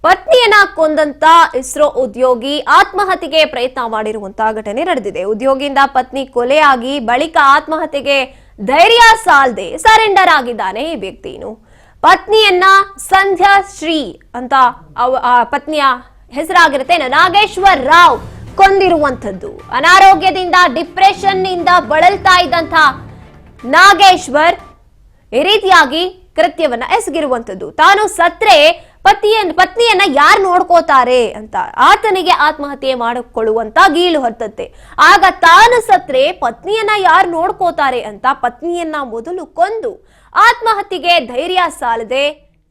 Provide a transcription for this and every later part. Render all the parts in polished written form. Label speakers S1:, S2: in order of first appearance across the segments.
S1: ಪತ್ನಿಯನ್ನ ಕೊಂದಂತ ಇಸ್ರೋ ಉದ್ಯೋಗಿ ಆತ್ಮಹತ್ಯೆಗೆ ಪ್ರಯತ್ನ ಮಾಡಿರುವಂತಹ ಘಟನೆ ನಡೆದಿದೆ. ಉದ್ಯೋಗಿಯಿಂದ ಪತ್ನಿ ಕೊಲೆಯಾಗಿ ಬಳಿಕ ಆತ್ಮಹತ್ಯೆಗೆ ಧೈರ್ಯ ಸಾಲದೆ ಸರೆಂಡರ್ ಆಗಿದ್ದಾನೆ ಈ ವ್ಯಕ್ತಿನು. ಪತ್ನಿಯನ್ನ ಸಂಧ್ಯಾ ಶ್ರೀ ಅಂತ ಪತ್ನಿಯ ಹೆಸರಾಗಿರುತ್ತೆ ನಾಗೇಶ್ವರ್ ರಾವ್ ಕೊಂದಿರುವಂತದ್ದು. ಅನಾರೋಗ್ಯದಿಂದ ಡಿಪ್ರೆಷನ್ ನಿಂದ ಬಳಲ್ತಾ ಇದ್ದಂತ ನಾಗೇಶ್ವರ್ ಈ ರೀತಿಯಾಗಿ ಕೃತ್ಯವನ್ನ ಎಸಗಿರುವಂತದ್ದು. ತಾನು ಸತ್ರೆ ಪತ್ನಿಯನ್ನ ಯಾರು ನೋಡ್ಕೋತಾರೆ ಅಂತ ಆತನಿಗೆ ಆತ್ಮಹತ್ಯೆ ಮಾಡಿಕೊಳ್ಳುವಂತ ಗೀಳು ಹತ್ತತ್ತೆ. ಆಗ ತಾನು ಸತ್ರೆ ಪತ್ನಿಯನ್ನ ಯಾರು ನೋಡ್ಕೋತಾರೆ ಅಂತ ಪತ್ನಿಯನ್ನ ಮೊದಲು ಕೊಂದು ಆತ್ಮಹತ್ಯೆಗೆ ಧೈರ್ಯ ಸಾಲದೆ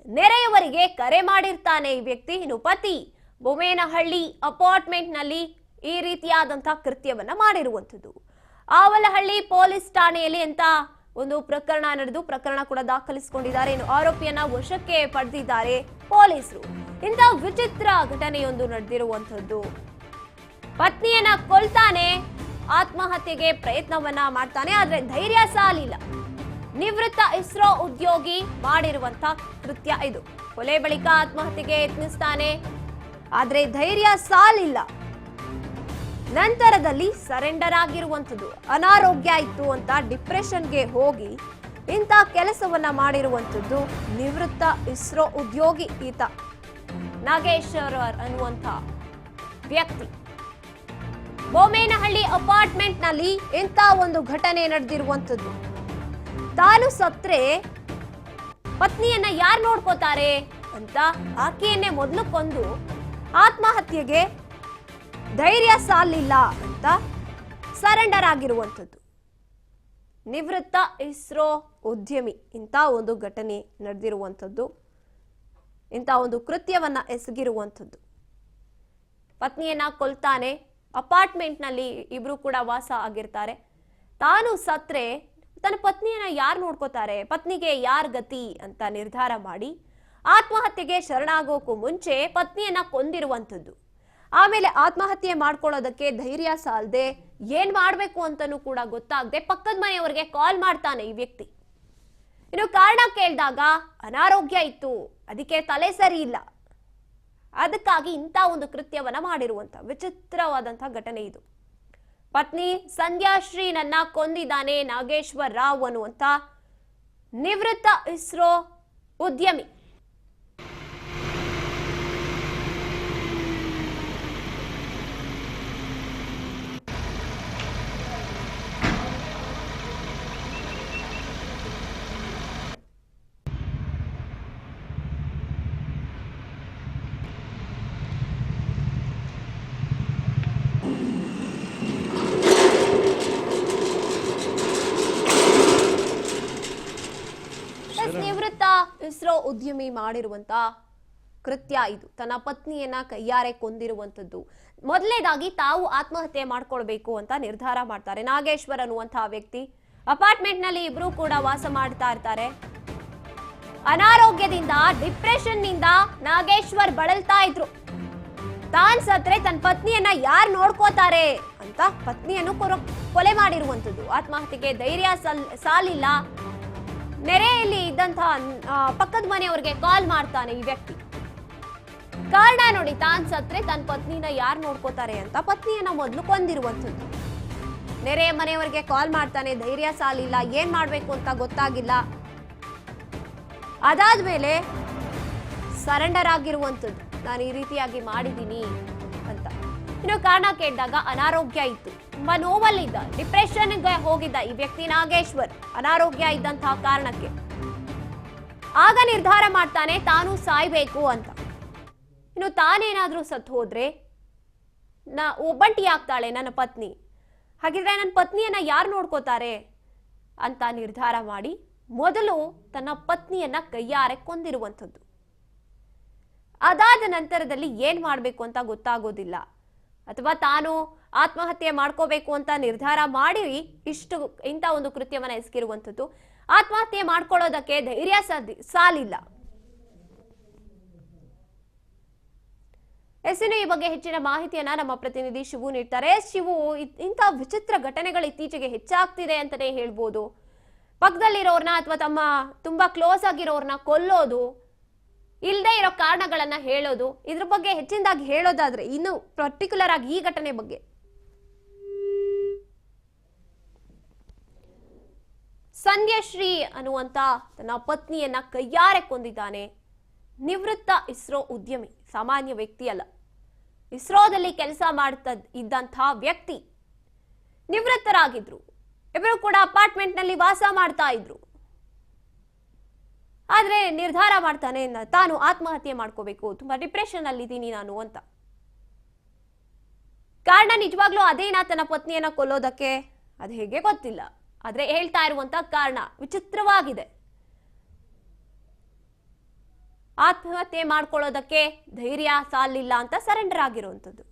S1: ನೆರೆಯವರಿಗೆ ಕರೆ ಮಾಡಿರ್ತಾನೆ ಈ ವ್ಯಕ್ತಿ. ಇನ್ನು ಪತಿ ಬೊಮ್ಮೇನಹಳ್ಳಿ ಅಪಾರ್ಟ್ಮೆಂಟ್ ನಲ್ಲಿ ಈ ರೀತಿಯಾದಂತಹ ಕೃತ್ಯವನ್ನ ಮಾಡಿರುವಂತದ್ದು. ಆವಲಹಳ್ಳಿ ಪೊಲೀಸ್ ಠಾಣೆಯಲ್ಲಿ ಅಂತ ಒಂದು ಪ್ರಕರಣ ನಡೆದು ಪ್ರಕರಣ ಕೂಡ ದಾಖಲಿಸಿಕೊಂಡಿದ್ದಾರೆ. ಇನ್ನು ಆರೋಪಿಯನ್ನ ವಶಕ್ಕೆ ಪಡೆದಿದ್ದಾರೆ ಪೊಲೀಸರು. ಇಂಥ ವಿಚಿತ್ರ ಘಟನೆಯೊಂದು ನಡೆದಿರುವಂತದ್ದು. ಪತ್ನಿಯನ್ನ ಕೊಲ್ತಾನೆ, ಆತ್ಮಹತ್ಯೆಗೆ ಪ್ರಯತ್ನವನ್ನ ಮಾಡ್ತಾನೆ, ಆದ್ರೆ ಧೈರ್ಯ ಸಾಲಿಲ್ಲ. ನಿವೃತ್ತ ಇಸ್ರೋ ಉದ್ಯೋಗಿ ಮಾಡಿರುವಂತ ಕೃತ್ಯ ಇದು. ಕೊಲೆ ಬಳಿಕ ಆತ್ಮಹತ್ಯೆಗೆ ಯತ್ನಿಸ್ತಾನೆ, ಆದ್ರೆ ಧೈರ್ಯ ಸಾಲಿಲ್ಲ. ನಂತರದಲ್ಲಿ ಸರೆಂಡರ್ ಆಗಿರುವಂಥದ್ದು. ಅನಾರೋಗ್ಯ ಇತ್ತು ಅಂತ ಡಿಪ್ರೆಷನ್ಗೆ ಹೋಗಿ ಇಂಥ ಕೆಲಸವನ್ನ ಮಾಡಿರುವಂಥದ್ದು ನಿವೃತ್ತ ಇಸ್ರೋ ಉದ್ಯೋಗಿ ಈತ ನಾಗೇಶ್ವರ್ ಅನ್ನುವಂಥ ವ್ಯಕ್ತಿ. ಬೊಮ್ಮೇನಹಳ್ಳಿ ಅಪಾರ್ಟ್ಮೆಂಟ್ ನಲ್ಲಿ ಇಂಥ ಒಂದು ಘಟನೆ ನಡೆದಿರುವಂಥದ್ದು. ತಾನು ಸತ್ರೆ ಪತ್ನಿಯನ್ನ ಯಾರು ನೋಡ್ಕೋತಾರೆ ಅಂತ ಆಕೆಯನ್ನೇ ಮೊದಲು ಕೊಂದು ಆತ್ಮಹತ್ಯೆಗೆ ಧೈರ್ಯ ಸಾಲಿಲ್ಲ ಅಂತ ಸರೆಂಡರ್ ಆಗಿರುವಂಥದ್ದು. ನಿವೃತ್ತ ಇಸ್ರೋ ಉದ್ಯಮಿ ಇಂಥ ಒಂದು ಘಟನೆ ನಡೆದಿರುವಂಥದ್ದು. ಇಂಥ ಒಂದು ಕೃತ್ಯವನ್ನ ಎಸಗಿರುವಂಥದ್ದು. ಪತ್ನಿಯನ್ನ ಕೊಲ್ತಾನೆ, ಅಪಾರ್ಟ್ಮೆಂಟ್ ನಲ್ಲಿ ಇಬ್ರು ಕೂಡ ವಾಸ ಆಗಿರ್ತಾರೆ. ತಾನು ಸತ್ರೆ ತನ್ನ ಪತ್ನಿಯನ್ನ ಯಾರು ನೋಡ್ಕೋತಾರೆ, ಪತ್ನಿಗೆ ಯಾರ್ ಗತಿ ಅಂತ ನಿರ್ಧಾರ ಮಾಡಿ ಆತ್ಮಹತ್ಯೆಗೆ ಶರಣಾಗೋಕ್ಕೂ ಮುಂಚೆ ಪತ್ನಿಯನ್ನ ಕೊಂದಿರುವಂಥದ್ದು. ಆಮೇಲೆ ಆತ್ಮಹತ್ಯೆ ಮಾಡ್ಕೊಳ್ಳೋದಕ್ಕೆ ಧೈರ್ಯ ಸಾಲದೆ ಏನ್ ಮಾಡ್ಬೇಕು ಅಂತನೂ ಕೂಡ ಗೊತ್ತಾಗದೆ ಪಕ್ಕದ ಮನೆಯವರಿಗೆ ಕಾಲ್ ಮಾಡ್ತಾನೆ ಈ ವ್ಯಕ್ತಿ. ಇನ್ನು ಕಾರಣ ಕೇಳಿದಾಗ ಅನಾರೋಗ್ಯ ಇತ್ತು, ಅದಕ್ಕೆ ತಲೆ ಸರಿ ಇಲ್ಲ, ಅದಕ್ಕಾಗಿ ಇಂಥ ಒಂದು ಕೃತ್ಯವನ್ನ ಮಾಡಿರುವಂತ ವಿಚಿತ್ರವಾದಂತಹ ಘಟನೆ ಇದು. ಪತ್ನಿ ಸಂಧ್ಯಾಶ್ರೀನನ್ನ ಕೊಂದಿದ್ದಾನೆ ನಾಗೇಶ್ವರ್ ರಾವ್ ಅನ್ನುವಂತ ನಿವೃತ್ತ ಇಸ್ರೋ ಉದ್ಯಮಿ. ನಿವೃತ್ತ ಇಸ್ರೋ ಉದ್ಯಮಿ ಮಾಡಿರುವಂತ ಕೃತ್ಯ ಇದು. ತನ್ನ ಪತ್ನಿಯನ್ನ ಕೈಯಾರೆ ಕೊಂದಿರುವಂತದ್ದು. ಮೊದಲನೇದಾಗಿ ತಾವು ಆತ್ಮಹತ್ಯೆ ಮಾಡ್ಕೊಳ್ಬೇಕು ಅಂತ ನಿರ್ಧಾರ ಮಾಡ್ತಾರೆ. ನಾಗೇಶ್ವರ್ ಅನ್ನುವಂತಹ ವ್ಯಕ್ತಿ ಅಪಾರ್ಟ್ಮೆಂಟ್ ನಲ್ಲಿ ಇಬ್ರು ಕೂಡ ವಾಸ ಮಾಡ್ತಾ ಇರ್ತಾರೆ. ಅನಾರೋಗ್ಯದಿಂದ ಡಿಪ್ರೆಷನ್ ನಿಂದ ನಾಗೇಶ್ವರ್ ಬಳಲ್ತಾ ಇದ್ರು. ತಾನ್ ಸತ್ರೆ ತನ್ನ ಪತ್ನಿಯನ್ನ ಯಾರು ನೋಡ್ಕೋತಾರೆ ಅಂತ ಪತ್ನಿಯನ್ನು ಕೊಲೆ ಮಾಡಿರುವಂತದ್ದು. ಆತ್ಮಹತ್ಯೆಗೆ ಧೈರ್ಯ ಸಾಲಿಲ್ಲ. ನೆರೆಯಲ್ಲಿ ಇದ್ದಂತಹ ಪಕ್ಕದ ಮನೆಯವರಿಗೆ ಕಾಲ್ ಮಾಡ್ತಾನೆ ಈ ವ್ಯಕ್ತಿ. ಕಾರಣ ನೋಡಿ, ತಾನ್ ಸತ್ರೆ ತನ್ನ ಪತ್ನಿನ ಯಾರು ನೋಡ್ಕೋತಾರೆ ಅಂತ ಪತ್ನಿಯನ್ನ ಮೊದಲು ಕೊಂದಿರುವಂಥದ್ದು. ನೆರೆಯ ಮನೆಯವರಿಗೆ ಕಾಲ್ ಮಾಡ್ತಾನೆ, ಧೈರ್ಯ ಸಾಲಿಲ್ಲ, ಏನ್ ಮಾಡ್ಬೇಕು ಅಂತ ಗೊತ್ತಾಗಿಲ್ಲ. ಅದಾದ್ಮೇಲೆ ಸರೆಂಡರ್ ಆಗಿರುವಂಥದ್ದು, ನಾನು ಈ ರೀತಿಯಾಗಿ ಮಾಡಿದ್ದೀನಿ ಅಂತ. ಇನ್ನು ಕಾರಣ ಕೇಳಿದಾಗ ಅನಾರೋಗ್ಯ ಇತ್ತು, ತುಂಬಾ ನೋವಲ್ಲಿದ್ದ, ಡಿಪ್ರೆಷನ್ಗೆ ಹೋಗಿದ್ದ ಈ ವ್ಯಕ್ತಿ ನಾಗೇಶ್ವರ್ ಅನಾರೋಗ್ಯ ಇದ್ದಂತಹ ಕಾರಣಕ್ಕೆ. ಆಗ ನಿರ್ಧಾರ ಮಾಡ್ತಾನೆ ತಾನು ಸಾಯ್ಬೇಕು ಅಂತ. ಇನ್ನು ತಾನೇನಾದ್ರೂ ಸತ್ತು ಹೋದ್ರೆ ಒಬ್ಬಂಟಿ ಆಗ್ತಾಳೆ ನನ್ನ ಪತ್ನಿ, ಹಾಗಿದ್ರೆ ನನ್ನ ಪತ್ನಿಯನ್ನ ಯಾರು ನೋಡ್ಕೋತಾರೆ ಅಂತ ನಿರ್ಧಾರ ಮಾಡಿ ಮೊದಲು ತನ್ನ ಪತ್ನಿಯನ್ನ ಕೈಯಾರೆ ಕೊಂದಿರುವಂಥದ್ದು. ಅದಾದ ನಂತರದಲ್ಲಿ ಏನ್ ಮಾಡ್ಬೇಕು ಅಂತ ಗೊತ್ತಾಗೋದಿಲ್ಲ, ಅಥವಾ ತಾನು ಆತ್ಮಹತ್ಯೆ ಮಾಡ್ಕೋಬೇಕು ಅಂತ ನಿರ್ಧಾರ ಮಾಡಿ ಇಂಥ ಒಂದು ಕೃತ್ಯವನ್ನ ಎಸಗಿರುವಂಥದ್ದು. ಆತ್ಮಹತ್ಯೆ ಮಾಡ್ಕೊಳ್ಳೋದಕ್ಕೆ ಧೈರ್ಯ ಸಾಲಿಲ್ಲ. ಇನ್ನು ಈ ಬಗ್ಗೆ ಹೆಚ್ಚಿನ ಮಾಹಿತಿಯನ್ನ ನಮ್ಮ ಪ್ರತಿನಿಧಿ ಶಿವು ನೀಡ್ತಾರೆ. ಶಿವು, ಇಂಥ ವಿಚಿತ್ರ ಘಟನೆಗಳು ಇತ್ತೀಚೆಗೆ ಹೆಚ್ಚಾಗ್ತಿದೆ ಅಂತಾನೆ ಹೇಳ್ಬೋದು. ಪಕ್ಕದಲ್ಲಿರೋರ್ನ ಅಥವಾ ತಮ್ಮ ತುಂಬಾ ಕ್ಲೋಸ್ ಆಗಿರೋರ್ನ ಕೊಲ್ಲೋದು, ಇಲ್ಲದೆ ಇರೋ ಕಾರಣಗಳನ್ನ ಹೇಳೋದು. ಇದ್ರ ಬಗ್ಗೆ ಹೆಚ್ಚಿನದಾಗಿ ಹೇಳೋದಾದ್ರೆ ಇನ್ನು ಪರ್ಟಿಕ್ಯುಲರ್ ಆಗಿ ಈ ಘಟನೆ ಬಗ್ಗೆ ಸಂಧ್ಯಶ್ರೀ ಅನ್ನುವಂತ ತನ್ನ ಪತ್ನಿಯನ್ನ ಕೈಯಾರೆ ಕೊಂದಿದ್ದಾನೆ. ನಿವೃತ್ತ ಇಸ್ರೋ ಉದ್ಯಮಿ, ಸಾಮಾನ್ಯ ವ್ಯಕ್ತಿ ಅಲ್ಲ, ಇಸ್ರೋದಲ್ಲಿ ಕೆಲಸ ಮಾಡ್ತಾ ಇದ್ದಂತಹ ವ್ಯಕ್ತಿ. ನಿವೃತ್ತರಾಗಿದ್ರು, ಇಬ್ಬರು ಕೂಡ ಅಪಾರ್ಟ್ಮೆಂಟ್ ನಲ್ಲಿ ವಾಸ ಮಾಡ್ತಾ ಇದ್ರು. ಆದ್ರೆ ನಿರ್ಧಾರ ಮಾಡ್ತಾನೆ ತಾನು ಆತ್ಮಹತ್ಯೆ ಮಾಡ್ಕೋಬೇಕು, ತುಂಬಾ ಡಿಪ್ರೆಷನ್ ಅಲ್ಲಿ ಇದ್ದೀನಿ ನಾನು ಅಂತ. ಕಾರಣ ನಿಜವಾಗ್ಲೂ ಅದೇನಾ ತನ್ನ ಪತ್ನಿಯನ್ನ ಕೊಲ್ಲೋದಕ್ಕೆ? ಅದು ಹೇಗೆ ಗೊತ್ತಿಲ್ಲ. ಆದ್ರೆ ಹೇಳ್ತಾ ಇರುವಂತ ಕಾರಣ ವಿಚಿತ್ರವಾಗಿದೆ. ಆತ್ಮಹತ್ಯೆ ಮಾಡ್ಕೊಳ್ಳೋದಕ್ಕೆ ಧೈರ್ಯ ಸಾಲಿಲ್ಲ ಅಂತ ಸರೆಂಡರ್ ಆಗಿರುವಂತದ್ದು.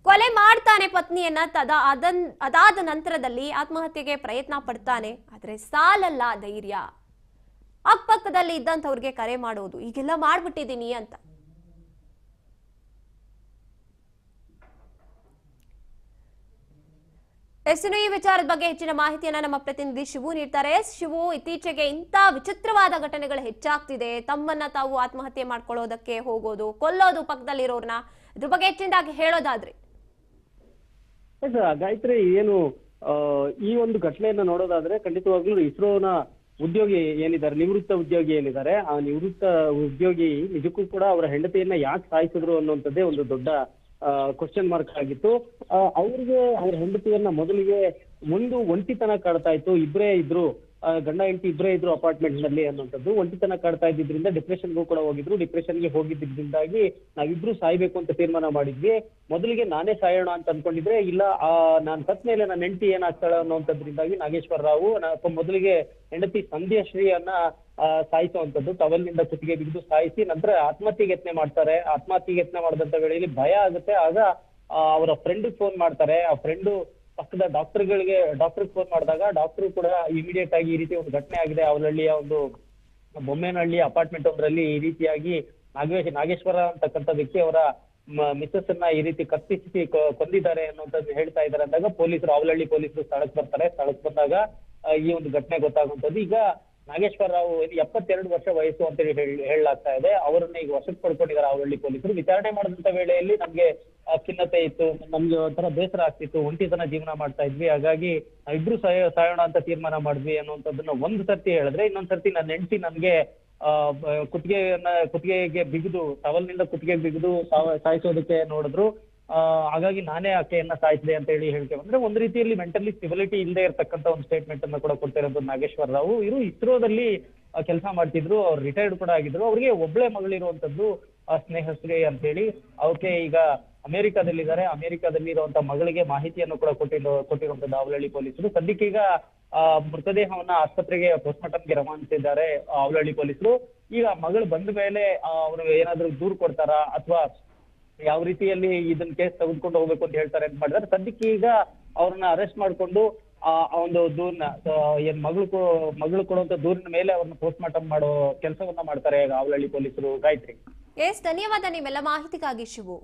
S1: ಕೊಲೆ ಮಾಡ್ತಾನೆ ಪತ್ನಿಯನ್ನ, ಅದಾದ ನಂತರದಲ್ಲಿ ಆತ್ಮಹತ್ಯೆಗೆ ಪ್ರಯತ್ನ ಪಡ್ತಾನೆ. ಆದ್ರೆ ಸಾಲಲ್ಲ ಧೈರ್ಯ. ಅಕ್ಕಪಕ್ಕದಲ್ಲಿ ಇದ್ದಂಥವ್ರಿಗೆ ಕರೆ ಮಾಡೋದು, ಈಗೆಲ್ಲ ಮಾಡ್ಬಿಟ್ಟಿದೀನಿ ಅಂತ. ಇನ್ನು ಈ ವಿಚಾರದ ಬಗ್ಗೆ ಹೆಚ್ಚಿನ ಮಾಹಿತಿಯನ್ನ ನಮ್ಮ ಪ್ರತಿನಿಧಿ ಶಿವು ನೀಡ್ತಾರೆ. ಶಿವು, ಇತ್ತೀಚೆಗೆ ಇಂಥ ವಿಚಿತ್ರವಾದ ಘಟನೆಗಳು ಹೆಚ್ಚಾಗ್ತಿದೆ. ತಮ್ಮನ್ನ ತಾವು ಆತ್ಮಹತ್ಯೆ ಮಾಡ್ಕೊಳ್ಳೋದಕ್ಕೆ ಹೋಗೋದು, ಕೊಲ್ಲೋದು ಪಕ್ಕದಲ್ಲಿರೋರ್ನ, ಇದ್ರ ಬಗ್ಗೆ ಹೆಚ್ಚಿನದಾಗಿ ಹೇಳೋದಾದ್ರೆ?
S2: ಗಾಯತ್ರಿ, ಏನು ಈ ಒಂದು ಘಟನೆಯನ್ನ ನೋಡೋದಾದ್ರೆ ಖಂಡಿತವಾಗ್ಲೂ ಇಸ್ರೋನ ಉದ್ಯೋಗಿ ಏನಿದ್ದಾರೆ, ನಿವೃತ್ತ ಉದ್ಯೋಗಿ ಏನಿದ್ದಾರೆ, ಆ ನಿವೃತ್ತ ಉದ್ಯೋಗಿ ನಿಜಕ್ಕೂ ಕೂಡ ಅವರ ಹೆಂಡತಿಯನ್ನ ಯಾಕೆ ಸಾಯಿಸಿದ್ರು ಅನ್ನುವಂಥದ್ದೇ ಒಂದು ದೊಡ್ಡ ಕ್ವಶನ್ ಮಾರ್ಕ್ ಆಗಿತ್ತು. ಅವ್ರಿಗೆ ಅವ್ರ ಹೆಂಡತಿಯನ್ನ ಮೊದಲಿಗೆ ಒಂಟಿತನ ಕಾಡ್ತಾ ಇತ್ತು. ಇಬ್ಬರೇ ಇದ್ರು, ಗಂಡ ಹೆಂಡತಿ ಇಬ್ಬರೇ ಇದ್ರು ಅಪಾರ್ಟ್ಮೆಂಟ್ ನಲ್ಲಿ ಅನ್ನುವಂಥದ್ದು. ಒಂಟಿತನ ಕಾಡ್ತಾ ಇದ್ದಿದ್ರಿಂದ ಡಿಪ್ರೆಷನ್ಗೂ ಕೂಡ ಹೋಗಿದ್ರು. ಡಿಪ್ರೆಷನ್ಗೆ ಹೋಗಿದ್ದರಿಂದಾಗಿ ನಾವಿಬ್ರು ಸಾಯ್ಬೇಕು ಅಂತ ತೀರ್ಮಾನ ಮಾಡಿದ್ವಿ. ಮೊದಲಿಗೆ ನಾನೇ ಸಾಯೋಣ ಅಂತ ಅನ್ಕೊಂಡಿದ್ರೆ, ಇಲ್ಲ ನಾನ್ ಸತ್ ಮೇಲೆ ನನ್ನ ಹೆಂಡತಿ ಏನಾಗ್ತಾಳ ಅನ್ನುವಂಥದ್ರಿಂದಾಗಿ ನಾಗೇಶ್ವರ ರಾವು ಮೊದಲಿಗೆ ಹೆಂಡತಿ ಸಂಧ್ಯಾಶ್ರೀಯನ್ನ ಸಾಯಿಸುವಂಥದ್ದು, ಟವಲ್ನಿಂದ ಕುತ್ತಿಗೆ ಬಿಗಿದು ಸಾಯಿಸಿ ನಂತರ ಆತ್ಮಹತ್ಯೆಗೆ ಯತ್ನೆ ಮಾಡ್ತಾರೆ. ಆತ್ಮಹತ್ಯೆಗೆ ಯತ್ನೆ ಮಾಡಿದಂತ ವೇಳೆಯಲ್ಲಿ ಭಯ ಆಗುತ್ತೆ. ಆಗ ಅವರ ಫ್ರೆಂಡ್ ಫೋನ್ ಮಾಡ್ತಾರೆ. ಆ ಫ್ರೆಂಡು ಪಕ್ಕದ ಡಾಕ್ಟರ್ ಫೋನ್ ಮಾಡಿದಾಗ ಡಾಕ್ಟರ್ ಕೂಡ ಇಮಿಡಿಯೇಟ್ ಆಗಿ ಈ ರೀತಿ ಒಂದು ಘಟನೆ ಆಗಿದೆ, ಅವಲಹಳ್ಳಿಯ ಒಂದು ಬೊಮ್ಮೇನಹಳ್ಳಿ ಅಪಾರ್ಟ್ಮೆಂಟ್ ಒಂದರಲ್ಲಿ ಈ ರೀತಿಯಾಗಿ ನಾಗೇಶ್ವರ ಅಂತಕ್ಕಂಥ ವ್ಯಕ್ತಿ ಅವರ ಮಿಸಸ್ ಅನ್ನ ಈ ರೀತಿ ಕತ್ತಿಸಿ ಕೊಂದಿದ್ದಾರೆ ಅನ್ನುವಂಥದ್ದು ಹೇಳ್ತಾ ಇದ್ದಾರೆ ಅಂದಾಗ ಪೊಲೀಸರು, ಅವಲಹಳ್ಳಿ ಪೊಲೀಸರು ಸ್ಥಳಕ್ಕೆ ಬರ್ತಾರೆ. ಸ್ಥಳಕ್ಕೆ ಬಂದಾಗ ಈ ಒಂದು ಘಟನೆ ಗೊತ್ತಾಗುವಂಥದ್ದು. ಈಗ ನಾಗೇಶ್ವರ ರಾವ್ 72 ವರ್ಷ ವಯಸ್ಸು ಅಂತ ಹೇಳಲಾಗ್ತಾ ಇದೆ. ಅವರನ್ನ ಈಗ ವಶಕ್ಕೆ ಪಡ್ಕೊಂಡಿದ್ದಾರೆ ಅವಲಹಳ್ಳಿ ಪೊಲೀಸರು. ವಿಚಾರಣೆ ಮಾಡಿದಂತ ವೇಳೆಯಲ್ಲಿ ನಮ್ಗೆ ಖಿನ್ನತೆ ಇತ್ತು, ನಮ್ಗೆ ಒಂಥರ ಬೇಸರ ಆಗ್ತಿತ್ತು, ಒಂಟಿತನ ಜೀವನ ಮಾಡ್ತಾ ಇದ್ವಿ, ಹಾಗಾಗಿ ಇಬ್ರು ಸಾಯೋಣ ಅಂತ ತೀರ್ಮಾನ ಮಾಡಿದ್ವಿ ಅನ್ನುವಂಥದ್ದನ್ನ ಒಂದ್ ಸರ್ತಿ ಹೇಳಿದ್ರೆ, ಇನ್ನೊಂದ್ ಸರ್ತಿ ನನ್ನ ಹೆಂಡತಿ ನನ್ಗೆ ಕುತ್ತಿಗೆಗೆ ಬಿಗಿದು, ಟವಲ್ನಿಂದ ಕುತ್ತಿಗೆಗೆ ಬಿಗಿದು ಸಾಯಿಸೋದಕ್ಕೆ ನೋಡಿದ್ರು. ಹಾಗಾಗಿ ನಾನೇ ಆಕೆಯನ್ನ ಸಾಯಿಸಿದೆ ಅಂತ ಹೇಳಿ ಹೇಳಿಕೆ ಬಂದ್ರೆ, ಒಂದ್ ರೀತಿಯಲ್ಲಿ ಮೆಂಟಲಿ ಸ್ಟೆಬಿಲಿಟಿ ಇಲ್ಲದೆ ಇರತಕ್ಕಂತ ಒಂದು ಸ್ಟೇಟ್ಮೆಂಟ್ ಅನ್ನ ಕೂಡ ಕೊಡ್ತಿರೋದು ನಾಗೇಶ್ವರ ರಾವ್. ಇವರು ಇಸ್ರೋದಲ್ಲಿ ಕೆಲಸ ಮಾಡ್ತಿದ್ರು, ಅವ್ರು ರಿಟೈರ್ಡ್ ಕೂಡ ಆಗಿದ್ರು. ಅವ್ರಿಗೆ ಒಬ್ಳೆ ಮಗಳಿರುವಂತದ್ದು ಸ್ನೇಹಶ್ರೀ ಅಂತ ಹೇಳಿ. ಅವಕ್ಕೆ ಈಗ ಅಮೆರಿಕಾದಲ್ಲಿದ್ದಾರೆ. ಅಮೆರಿಕಾದಲ್ಲಿ ಇರುವಂತ ಮಗಳಿಗೆ ಮಾಹಿತಿಯನ್ನು ಕೂಡ ಕೊಟ್ಟಿರುವಂತದ್ದು ಅವಲಹಳ್ಳಿ ಪೊಲೀಸರು. ಸದ್ಯಕ್ಕೆ ಈಗ ಮೃತದೇಹವನ್ನ ಆಸ್ಪತ್ರೆಗೆ ಪೋಸ್ಟ್ಮಾರ್ಟಮ್ಗೆ ರವಾನಿಸಿದ್ದಾರೆ ಅವಲಹಳ್ಳಿ ಪೊಲೀಸರು. ಈಗ ಮಗಳು ಬಂದ ಮೇಲೆ ಅವರು ಏನಾದ್ರು ದೂರು ಕೊಡ್ತಾರಾ ಅಥವಾ ಯಾವ ರೀತಿಯಲ್ಲಿ ಇದನ್ನ ಕೇಸ್ ತೆಗೆದುಕೊಂಡು ಹೋಗ್ಬೇಕು ಅಂತ ಹೇಳ್ತಾರೆ ಅಂತ ಮಾಡಿದ್ರೆ, ಸದ್ಯಕ್ಕೆ ಈಗ ಅವ್ರನ್ನ ಅರೆಸ್ಟ್ ಮಾಡ್ಕೊಂಡು ಆ ಒಂದು ದೂರ್ನ ಏನ್ ಮಗಳು ಕೊಡುವಂತ ದೂರಿನ ಮೇಲೆ ಅವ್ರನ್ನ ಪೋಸ್ಟ್ ಮಾರ್ಟಮ್ ಮಾಡೋ ಕೆಲಸವನ್ನ ಮಾಡ್ತಾರೆ ಅವಲಹಳ್ಳಿ ಪೊಲೀಸರು. ಗಾಯತ್ರಿ,
S1: ಧನ್ಯವಾದ ನಿಮ್ಮೆಲ್ಲ ಮಾಹಿತಿಗಾಗಿ ಶಿವು.